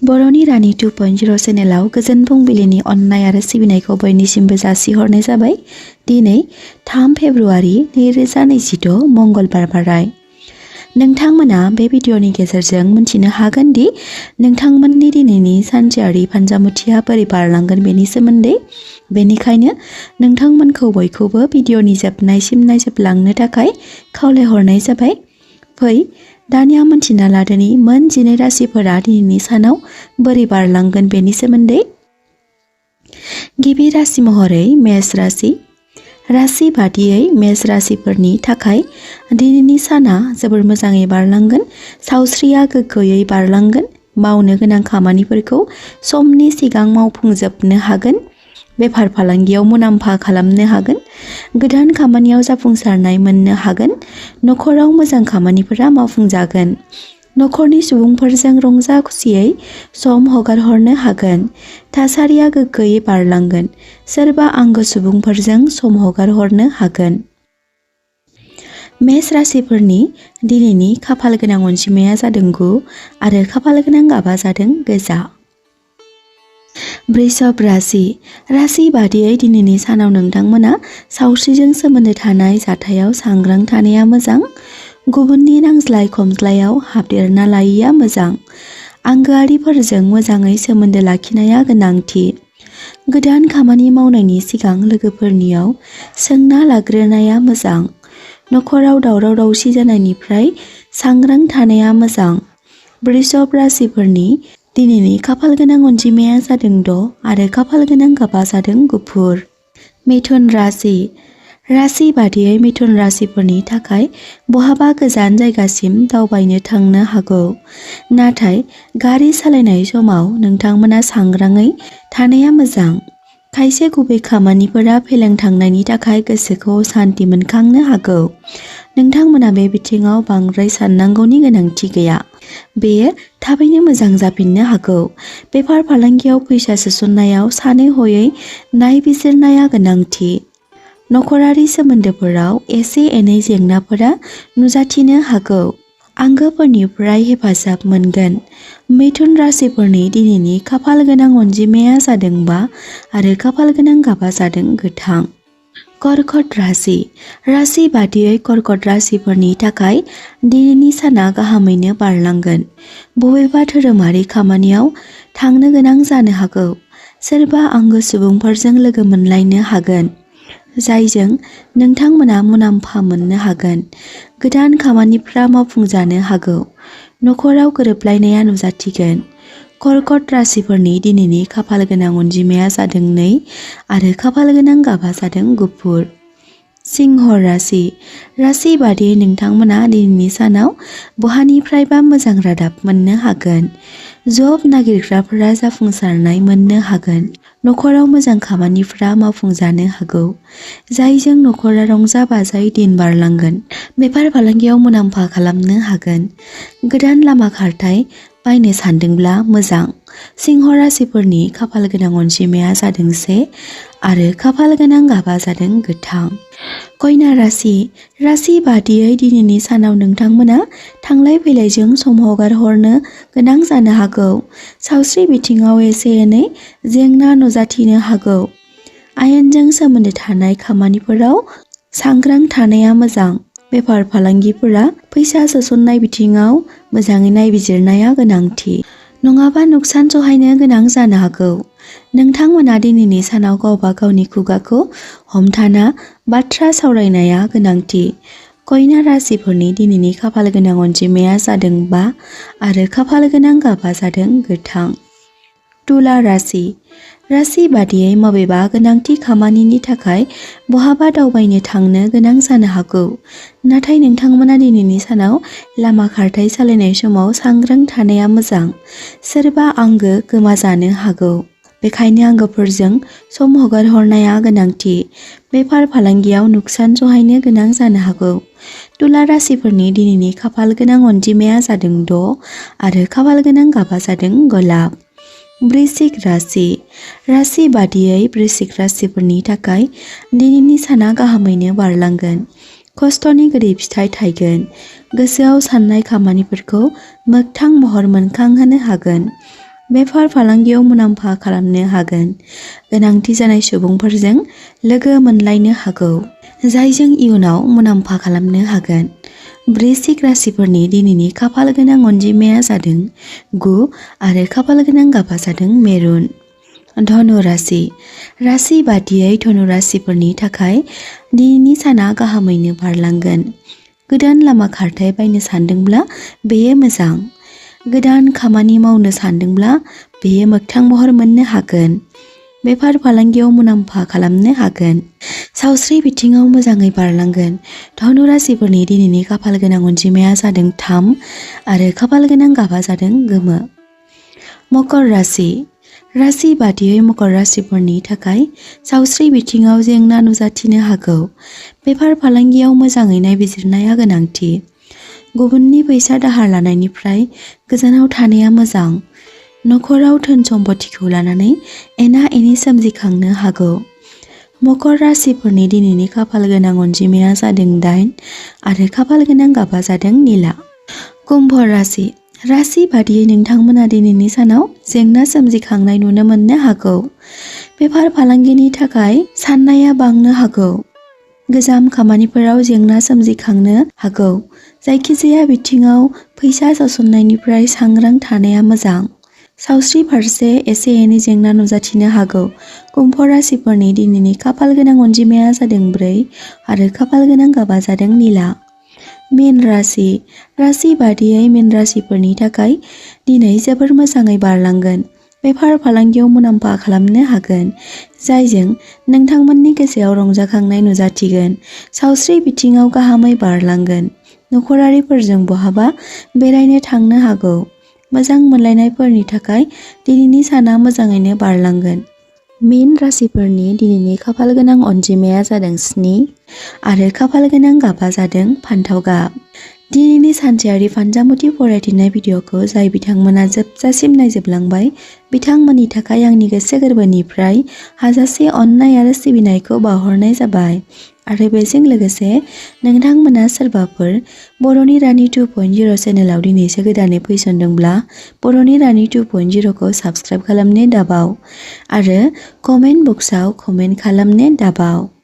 बर'नि रानि 2.0 चेनेलाव गोजोन फुंबिलिनि अननाय आरो सिबिनायखौ बयनिसिमबो जासिहरनाय जाबाय। दिनै 3 फेब्रुआरि 2026 मंगलबार बाराय। नोंथांमोना बे भिडिअनि गेजेरजों मिथिनो हागोन दि नोंथांमोननि दिनैनि सानसेयारि फान्जामुथिया बोरै बारलांगोन बेनि सोमोन्दै। बेनिखायनो नोंथांमोनखौ बयखौबो भिडिअनि जोबनायसिम नायजोबलांनो थाखाय खावलायहरनाय जाबाय। फै दानिया मिथिना लादोनि मोन 12 राशिफोरा दिनैनि सानाव बोरै बारलांगोन बेनि सोमोन्दै। गिबि राशि महरै मेष राशि। राशि बादियै मेष राशिफोरनि थाखाय दिनैनि साना जोबोर मोजाङै बारलांगोन। सावस्रिया गोग्गोयै बारलांगोन। मावनो गोनां खामानिफोरखौ समनि सिगां मावफुंजोबनो हागोन। बेफार फालांगियाव मुलाम्फा खालामनो हागोन। गोदान खामानियाव जाफुंसारनाय मोननो हागोन। नखराव मोजां खामानिफोरा मावफुंजागोन। नखरनि सुबुंफोरजों रंजा खुसियै सम हगारहरनो हागोन। थासारिया गोग्गोयै बारलांगोन। सोरबा आंगो सुबुंफोरजों सम हगारहरनो हागोन। मेष राशिफोरनि दिनैनि खाफाल गोनां अनजिमाया जादों 9 आरो खाफाल गोनां गाबा जादों गोजा। वृषभ राशि। राशि बादियै दिनैनि सानाव नोंथांमोना सावस्रिजों सोमोन्दो थानाय जाथायाव सांग्रां थानाया मोजां। गुबुननि नांज्लाय खमज्लायाव हाबदेरना लायैया मोजां। आंगोआरिफोरजों मोजाङै सोमोन्दो लाखिनाया गोनांथि। गोदान खामानि मावनायनि सिगां लोगोफोरनियाव सोंना लाग्रोनाया मोजां। नखराव दावराव दावसि जानायनिफ्राय सांग्रां थानाया मोजां। वृषभ राशिफोरनि दिनैनि खाफाल गोनां अनजिमाया जादों 6 आरो खाफाल गोनां गाबा जादों गुफुर। मिथुन राशि। राशि बादियै मिथुन राशिफोरनि थाखाय बहाबा गोजान जायगासिम दावबायनो थांनो हागौ। नाथाय गारि सालायनाय समाव नोंथांमोना सांग्राङै थानाया मोजां। खायसे गुबै खामानिफोरा फेलें थांनायनि थाखाय गोसोखौ सान्थि मोनखांनो हागौ। नोंथांमोना बे बिथिङाव बांद्राय साननांगौनि गोनांथि गैया। बेयो थाबैनो मोजां जाफिननो हागौ। बेफार फालांगियाव फैसा सोसननायाव सानै हयै नायबिजिरनाया गोनांथि। नखरारि सोमोन्दोफोराव एसे एनै जेंनाफोरा नुजाथिनो हागौ। आंगोफोरनिफ्राय हेफाजाब मोनगोन। मिथुन राशिफोरनि दिनैनि खाफाल गोनां अनजिमाया जादों 5 आरो खाफाल गोनां गाबा जादों गोथां। कर्कट राशि। राशि बादियै कर्कट राशिफोरनि थाखाय दिनैनि साना गाहामैनो बारलांगोन। बबेबा धोरोमारि खामानियाव थांनो गोनां जानो हागौ। सोरबा आंगो सुबुंफोरजों लोगो मोनलायनो हागोन। जायजों नोंथांमोना मुलाम्फा मोननो हागोन। गोदान खामानिफ्रा मावफुंजानो हागौ। नखराव गोरोबलायनाया नुजाथिगोन। कर्कट राशिफोरनि दिनैनि खाफाल गोनां अनजिमाया जादों 2 आरो खाफाल गोनां गाबा जादों गुफुर। सिंह राशि। राशि बादियै नोंथांमोना दिनैनि सानाव बहानिफ्रायबा मोजां रादाब मोननो हागोन। जब नागिरग्राफोरा जाफुंसारनाय मोननो हागोन। नखराव मोजां खामानिफ्रा मावफुंजानो हागौ। जायजों नखरा रंजा बाजायै दिन बारलांगोन। बेफार फालांगियाव मुलाम्फा खालामनो हागोन। गोदान लामा खारथाय बायनो सानदोंब्ला मोजां। सिंह राशिफोरनि खाफाल गोनां अनजिमाया जादों 1 आरो खाफाल गोनां गाबा जादों गोथां। कन्या राशि। राशि बादियै दिनैनि सानाव नोंथांमोना थांलाय फैलायजों सम हगारहरनो गोनां जानो हागौ। सावस्रि बिथिङाव एसे एनै जेंना नुजाथिनो हागौ। आयेनजों सोमोन्दो थानाय खामानिफोराव सांग्रां थानाया मोजां। बेफार फालांगिफोरा फैसा सोसननाय बिथिङाव मोजाङै नायबिजिरनाया गोनांथि। नङाबा नुकसान सहायनो गोनां जानो हागौ। नोंथांमोना दिनैनि सानाव गावबा गावनि खुगाखौ हमथाना बाथ्रा सावरायनाया गोनांथि। कन्या राशिफोरनि दिनैनि खाफाल गोनां अनजिमाया जादों 5 आरो खाफाल गोनां गाबा जादों गोथां। तुला राशि। राशि बादियै बबेबा गोनांथि खामानिनि थाखाय बहाबा दावबायनो थांनो गोनां जानो हागौ। नाथाय नोंथांमोना दिनैनि सानाव लामा खारथाय सालायनाय समाव सांग्रां थानाया मोजां। सोरबा आंगो गोमाजानो हागौ। बेखायनो आंगोफोरजों सम हगारहरनाया गोनांथि। बेफार फालांगियाव नुकसान सहायनो गोनां जानो हागौ। तुला राशिफोरनि दिनैनि खाफाल गोनां अनजिमाया जादों 6 आरो खाफाल गोनां गाबा जादों गलाब। वृश्चिक राशि। राशि बादियै वृश्चिक राशिफोरनि थाखाय दिनैनि साना गाहामैनो बारलांगोन। खस्थ'नि गोदै फिथाइ थायगोन। गोसोआव साननाय खामानिफोरखौ मोगथां महर मोनखांहोनो हागोन। बेफार फालांगियाव मुलाम्फा खालामनो हागोन। गोनांथि जानाय सुबुंफोरजों लोगो मोनलायनो हागौ, जायजों इयुनाव मुलाम्फा खालामनो हागोन। वृश्चिक राशिफोरनि दिनैनि खाफाल गोनां अनजिमाया जादों 9 आरो खाफाल गोनां गाबा जादों मेरुन। धनु राशि। राशि बादियै धनु राशिफोरनि थाखाय दिनैनि साना गाहामैनो बारलांगोन। गोदान लामा खारथाय बायनो सानदोंब्ला बेयो मोजां। गोदान खामानि मावनो सानदोंब्ला बेयो मोगथां महर मोननो हागोन। बेफार फालांगियाव मुलाम्फा खालामनो हागोन। सावस्रि बिथिङाव मोजाङै बारलांगोन। धनु राशिफोरनि दिनैनि खाफाल गोनां अनजिमाया जादों 3 आरो खाफाल गोनां गाबा जादों गोमो। मकर राशि। राशि बादियै मकर राशिफोरनि थाखाय सावस्रि बिथिङाव जेंना नुजाथिनो हागौ। बेफार फालांगियाव मोजाङै नायबिजिरनाया गोनांथि। गुबुननि फैसा दाहार लानायनिफ्राय गोजानाव थानाया मोजां। नखराव धोन सम्पथिखौ लानानै एना एनि सोमजिखांनो हागौ। मकर राशिफोरनि दिनैनि खाफाल गोनां अनजिमाया जादों 8 आरो खाफाल गोनां गाबा जादों निला। कुम्भ राशि। राशि बादियै नोंथांमोना दिनैनि सानाव जेंना सोमजिखांनाय नुनो मोननो हागौ। बेफार फालांगिनि थाखाय साननाया बांनो हागौ। गोजाम खामानिफोराव जेंना सोमजिखांनो हागौ। जायखिजाया बिथिङाव फैसा सोसननायनिफ्राय सांग्रां थानाया मोजां। सावस्रि फारसे एसे एनै जेंना नुजाथिनो हागौ। कुम्भ राशिफोरनि दिनैनि खाफाल गोनां अनजिमाया जादों 4 आरो खाफाल गोनां गाबा जादों निला। मीन राशि। राशि बादियै मीन राशिफोरनि थाखाय दिनै जोबोर मोजाङै बारलांगोन। बेफार फालांगियाव मुलाम्फा खालामनो हागोन, जायजों नोंथांमोननि गोसोआव रंजाखांनाय नुजाथिगोन। सावस्रि बिथिङाव गाहामै बारलांगोन। नखरारिफोरजों बहाबा बेरायनो थांनो हागौ। मोजां मोनलायनायफोरनि थाखाय दिनैनि साना मोजाङैनो बारलांगोन। मीन राशिफोरनि दिनैनि खाफाल गोनां अनजिमाया जादों 7 आरो खाफाल गोनां गाबा जादों फान्थाव गाब। दिनैनि सानसेयारि फानजामुथि फरायथिनाय भिडिअखौ जाय बिथांमोना जोबजासिम नायजोबलांबाय बिथांमोननि थाखाय आंनि गोसो गोरबोनिफ्राय हाजासे अननाय आरो सिबिनायखौ बावहरनाय जाबाय। आरो बेजों लोगोसे नोंथांमोना सोरबाफोर बर'नि रानि 2.0 चेनेलाव दिनैसो गोदानै फैसनदोंब्ला बर'नि रानि 2.0खौ साबस्क्राइब खालामनो दाबाव आरो कमेन्ट बक्सआव कमेन्ट खालामनो दाबाव।